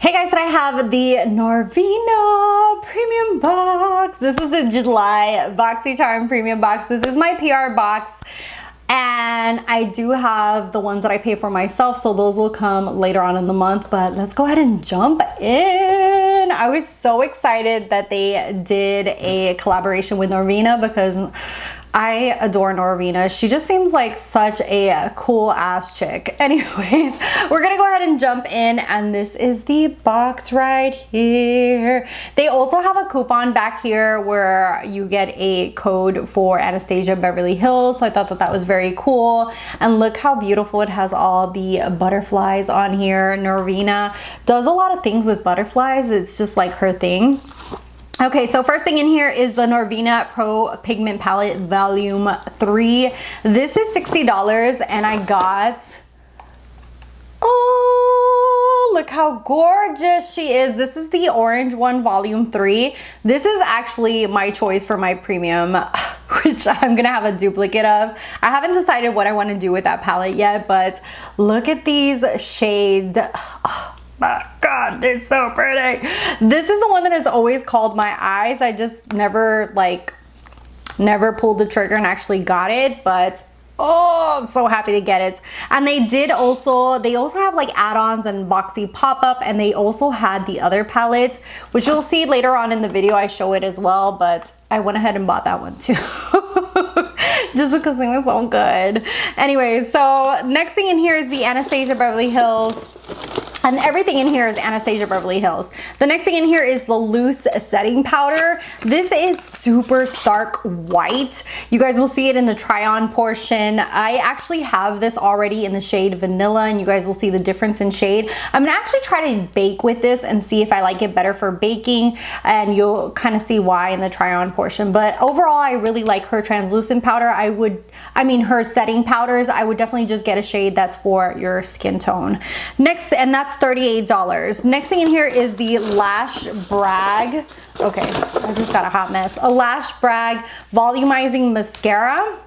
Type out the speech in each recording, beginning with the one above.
Hey guys, today I have the Norvina premium box. This is the July Boxycharm premium box. This is my PR box. And I do have the ones that I pay for myself, so those will come later on in the month, but let's go ahead and jump in. I was so excited that they did a collaboration with Norvina because I adore Norvina. She just seems like such a cool ass chick. Anyways, we're gonna go ahead and jump in, and this is the box right here. They also have a coupon back here where you get a code for Anastasia Beverly Hills, so I thought that that was very cool. And look how beautiful it has, all the butterflies on here. Norvina does a lot of things with butterflies. It's just like her thing. Okay, so first thing in here is the Norvina Pro Pigment Palette Volume 3. This is $60 and I got, oh, look how gorgeous she is. This is the orange one, Volume 3. This is actually my choice for my premium, which I'm gonna have a duplicate of. I haven't decided what I wanna do with that palette yet, but look at these shades. Oh, my God, they're so pretty. This is the one that has always called my eyes. I just never pulled the trigger and actually got it, but oh, I'm so happy to get it. And they also have like add-ons and boxy pop-up, and they also had the other palette, which you'll see later on in the video. I show it as well, but I went ahead and bought that one too. Just because it was so good. Anyway, so next thing in here is the Anastasia Beverly Hills. And everything in here is Anastasia Beverly Hills. The next thing in here is the loose setting powder. This is super stark white. You guys will see it in the try on portion. I actually have this already in the shade Vanilla, and you guys will see the difference in shade. I'm gonna actually try to bake with this and see if I like it better for baking, and you'll kind of see why in the try on portion. But overall, I really like her translucent powder. Her setting powders. I would definitely just get a shade that's for your skin tone. Next, and that's $38. Next thing in here is the Lash Brag. Okay, I just got a hot mess. A Lash Brag Volumizing Mascara.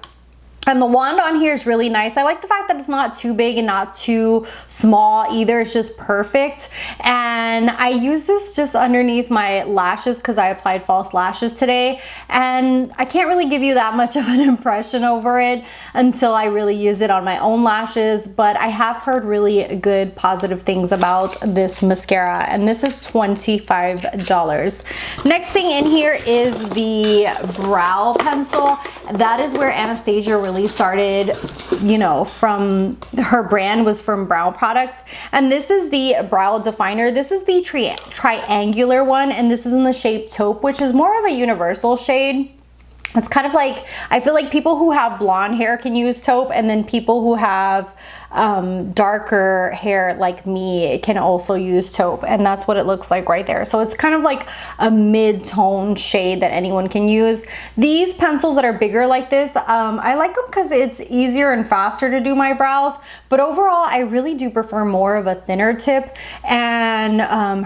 And the wand on here is really nice. I like the fact that it's not too big and not too small either. It's just perfect. And I use this just underneath my lashes because I applied false lashes today. And I can't really give you that much of an impression over it until I really use it on my own lashes. But I have heard really good positive things about this mascara. And this is $25. Next thing in here is the brow pencil. That is where Anastasia really started, you know, from her brand was from brow products. And this is the brow definer. This is the triangular one, and this is in the shape taupe, which is more of a universal shade. It's kind of like, I feel like people who have blonde hair can use taupe, and then people who have darker hair like me can also use taupe, and that's what it looks like right there. So it's kind of like a mid-tone shade that anyone can use. These pencils that are bigger like this, I like them because it's easier and faster to do my brows, but overall I really do prefer more of a thinner tip. And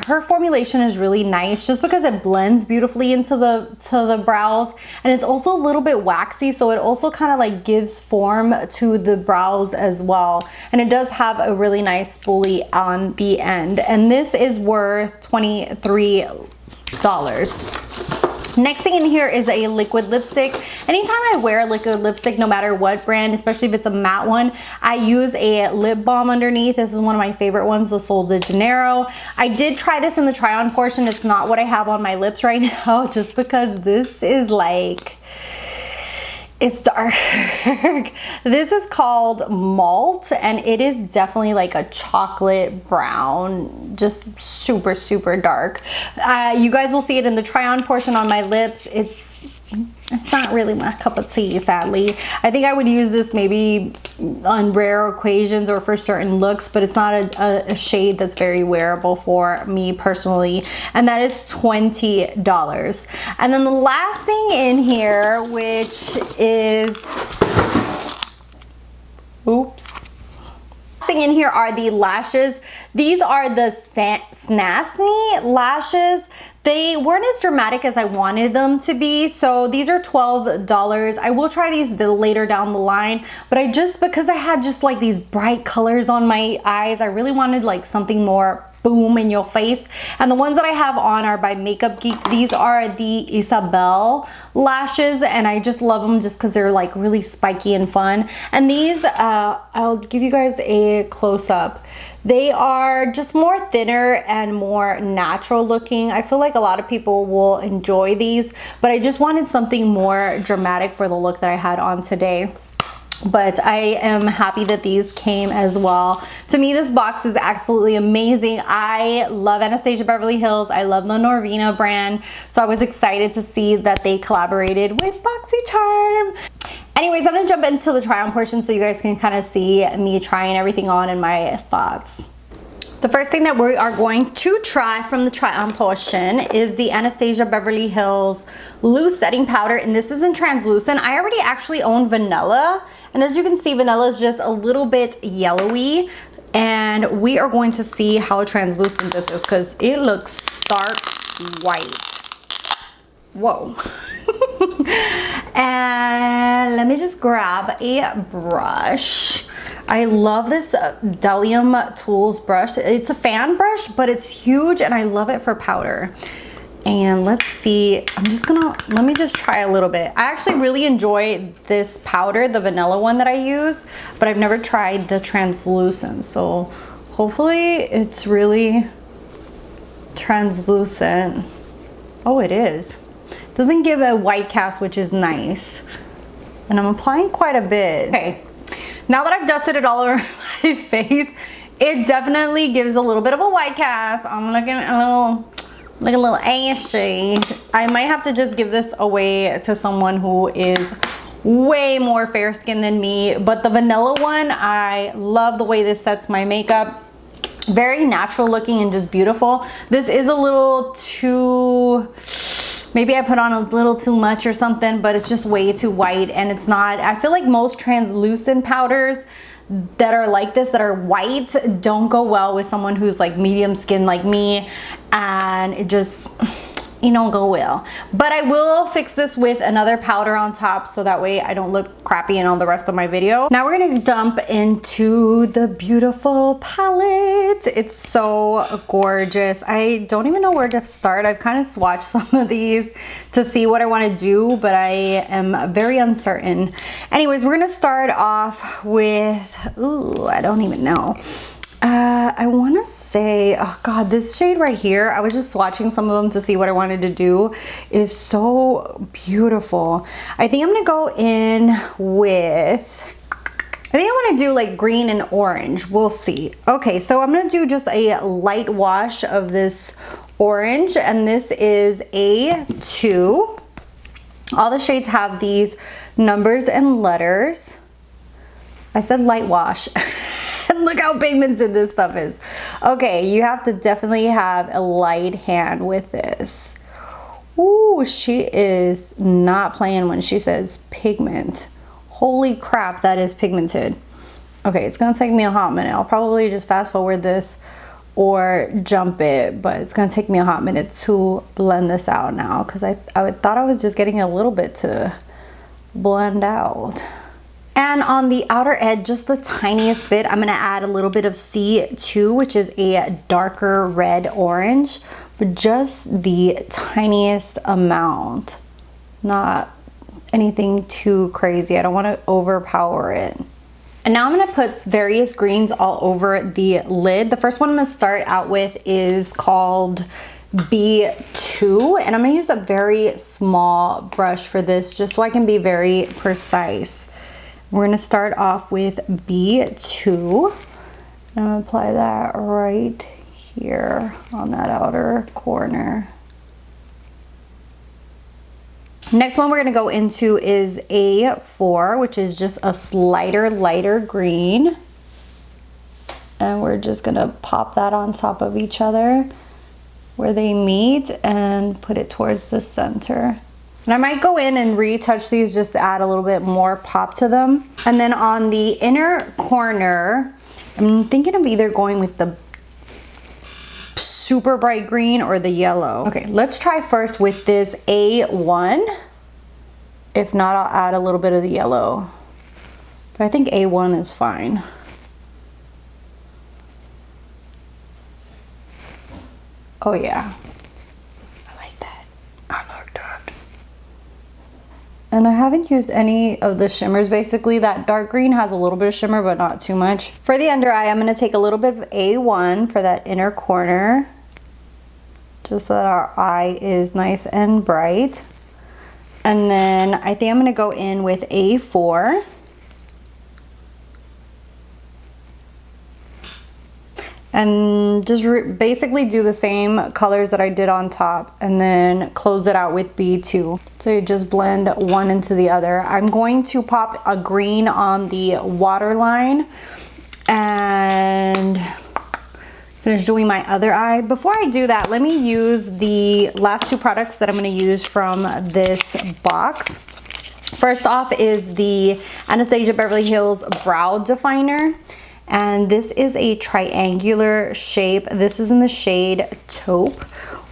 her formulation is really nice just because it blends beautifully into the brows, and it's also a little bit waxy, so it also kind of like gives form to the brows as well. And it does have a really nice spoolie on the end, and this is worth $23. Next thing in here is a liquid lipstick. Anytime I wear a liquid lipstick, no matter what brand, especially if it's a matte one, I use a lip balm underneath. This is one of my favorite ones, the Sol de Janeiro. I did try this in the try on portion. It's not what I have on my lips right now, just because this is like, it's dark. This is called Malt, and it is definitely like a chocolate brown, just super, super dark. You guys will see it in the try on portion on my lips. It's not really my cup of tea, sadly. I think I would use this maybe on rare occasions or for certain looks, but it's not a shade that's very wearable for me personally. And that is $20. And then the last thing in here, which is, oops. Thing in here are the lashes. These are the Snasny lashes. They weren't as dramatic as I wanted them to be, so these are $12. I will try these later down the line, but because I had just like these bright colors on my eyes, I really wanted like something more boom in your face. And the ones that I have on are by Makeup Geek. These are the Isabel lashes, and I just love them just because they're like really spiky and fun. And these, I'll give you guys a close-up. They are just more thinner and more natural looking. I feel like a lot of people will enjoy these, but I just wanted something more dramatic for the look that I had on today. But I am happy that these came as well. To me, this box is absolutely amazing. I love Anastasia Beverly Hills. I love the Norvina brand. So I was excited to see that they collaborated with Boxycharm. Anyways, I'm gonna jump into the try on portion so you guys can kind of see me trying everything on and my thoughts. The first thing that we are going to try from the try on portion is the Anastasia Beverly Hills Loose Setting Powder, and this is in translucent. I already actually own vanilla, and as you can see, vanilla is just a little bit yellowy, and we are going to see how translucent this is because it looks stark white. Whoa. And let me just grab a brush. I love this Delium Tools brush. It's a fan brush, but it's huge and I love it for powder. And let's see, let me just try a little bit. I actually really enjoy this powder, the vanilla one that I use, but I've never tried the translucent. So hopefully it's really translucent. Oh, it is. Doesn't give a white cast, which is nice. And I'm applying quite a bit. Okay, now that I've dusted it all over my face, it definitely gives a little bit of a white cast. I'm looking a little ashy. I might have to just give this away to someone who is way more fair skinned than me. But the vanilla one, I love the way this sets my makeup. Very natural looking and just beautiful. This is a little too, maybe I put on a little too much or something, but it's just way too white and it's not, I feel like most translucent powders that are like this, that are white, don't go well with someone who's like medium skin like me, and it just, you don't go well. But I will fix this with another powder on top so that way I don't look crappy in all the rest of my video. Now we're gonna jump into the beautiful palette. It's so gorgeous. I don't even know where to start. I've kind of swatched some of these to see what I want to do, but I am very uncertain. Anyways, we're gonna start off with, ooh, I don't even know. I want to say, oh god, this shade right here, I was just swatching some of them to see what I wanted to do, is so beautiful. I think I'm gonna go in with, I think I want to do like green and orange. We'll see. Okay, so I'm gonna do just a light wash of this orange, and this is A2. All the shades have these numbers and letters. I said light wash. Look how pigmented this stuff is. Okay, you have to definitely have a light hand with this. Ooh, she is not playing when she says pigment. Holy crap, that is pigmented. Okay, it's gonna take me a hot minute. I'll probably just fast forward this or jump it, but it's gonna take me a hot minute to blend this out now because I thought I was just getting a little bit to blend out. And on the outer edge, just the tiniest bit, I'm gonna add a little bit of C2, which is a darker red orange, but just the tiniest amount. Not anything too crazy. I don't wanna overpower it. And now I'm gonna put various greens all over the lid. The first one I'm gonna start out with is called B2, and I'm gonna use a very small brush for this just so I can be very precise. We're gonna start off with B2. I'm gonna apply that right here on that outer corner. Next one we're gonna go into is A4, which is just a slighter, lighter green. And we're just gonna pop that on top of each other where they meet and put it towards the center. And I might go in and retouch these just to add a little bit more pop to them. And then on the inner corner, I'm thinking of either going with the super bright green or the yellow. Okay, let's try first with this A1. If not, I'll add a little bit of the yellow. But I think A1 is fine. Oh yeah, I like that. I like that. And I haven't used any of the shimmers. Basically, that dark green has a little bit of shimmer, but not too much. For the under eye, I'm gonna take a little bit of A1 for that inner corner, just so that our eye is nice and bright. And then I think I'm gonna go in with A4. And just basically do the same colors that I did on top, and then close it out with B2. So you just blend one into the other. I'm going to pop a green on the waterline and finish doing my other eye. Before I do that, let me use the last two products that I'm gonna use from this box. First off is the Anastasia Beverly Hills Brow Definer. And this is a triangular shape. This is in the shade Taupe.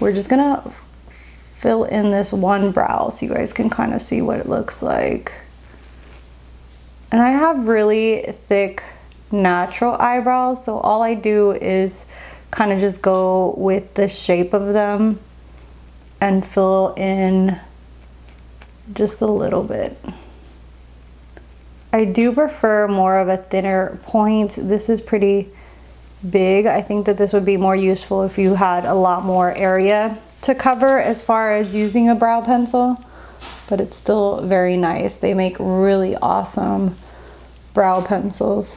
We're just gonna fill in this one brow so you guys can kind of see what it looks like. And I have really thick natural eyebrows, so all I do is kind of just go with the shape of them and fill in just a little bit. I do prefer more of a thinner point. This is pretty big. I think that this would be more useful if you had a lot more area to cover as far as using a brow pencil, but it's still very nice. They make really awesome brow pencils,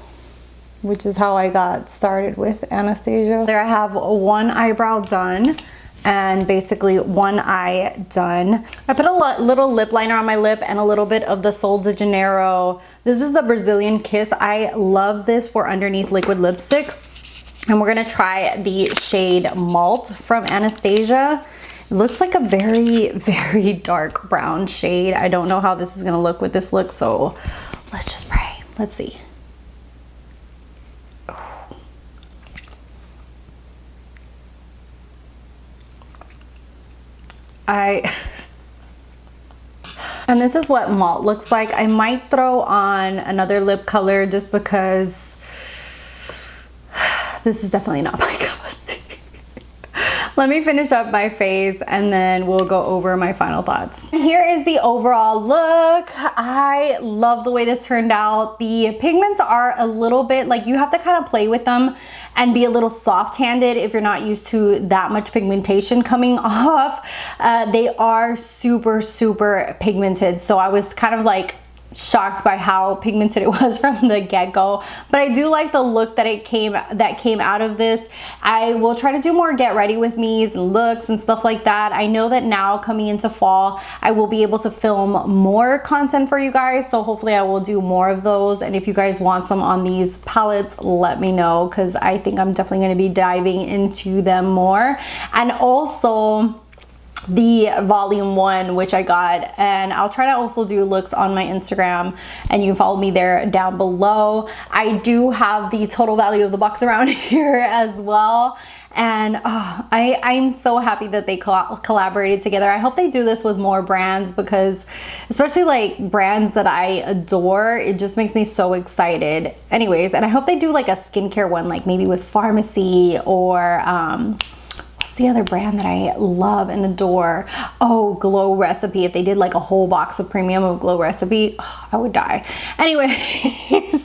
which is how I got started with Anastasia. There I have one eyebrow done and basically one eye done. I put a little lip liner on my lip and a little bit of the Sol de Janeiro. This is the Brazilian Kiss. I love this for underneath liquid lipstick. And we're gonna try the shade Malt from Anastasia. It looks like a very, very dark brown shade. I don't know how this is gonna look with this look, so let's just pray. Let's see. And this is what Malt looks like. I might throw on another lip color just because this is definitely not my cup of tea. Let me finish up my face and then we'll go over my final thoughts. Here is the overall look. I love the way this turned out. The pigments are a little bit like, you have to kind of play with them and be a little soft-handed if you're not used to that much pigmentation coming off. They are super, super pigmented. So I was kind of like shocked by how pigmented it was from the get-go, but I do like the look that came out of this. I will try to do more get ready with me's and looks and stuff like that. I know that now coming into fall I will be able to film more content for you guys, so hopefully I will do more of those. And if you guys want some on these palettes, let me know, because I think I'm definitely going to be diving into them more. And also the volume 1, which I got, and I'll try to also do looks on my Instagram, and you can follow me there down below. I do have the total value of the box around here as well, and I'm so happy that they collaborated together. I hope they do this with more brands, because especially like brands that I adore, it just makes me so excited. Anyways, and I hope they do like a skincare one, like maybe with Pharmacy or the other brand that I love and adore. Oh, Glow Recipe. If they did like a whole box of premium of Glow Recipe, I would die. Anyways,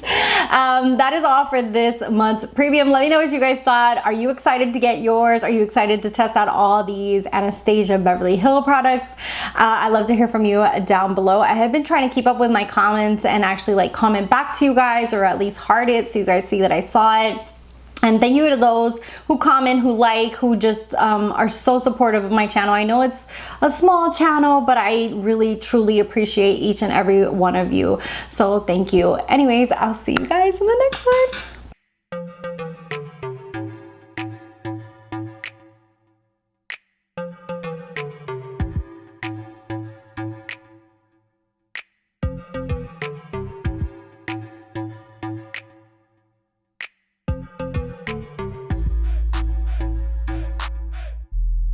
that is all for this month's premium. Let me know what you guys thought. Are you excited to get yours? Are you excited to test out all these Anastasia Beverly Hills products? I'd love to hear from you down below. I have been trying to keep up with my comments and actually like comment back to you guys, or at least heart it so you guys see that I saw it. And thank you to those who comment, who like, who just are so supportive of my channel. I know it's a small channel, but I really, truly appreciate each and every one of you. So thank you. Anyways, I'll see you guys in the next one.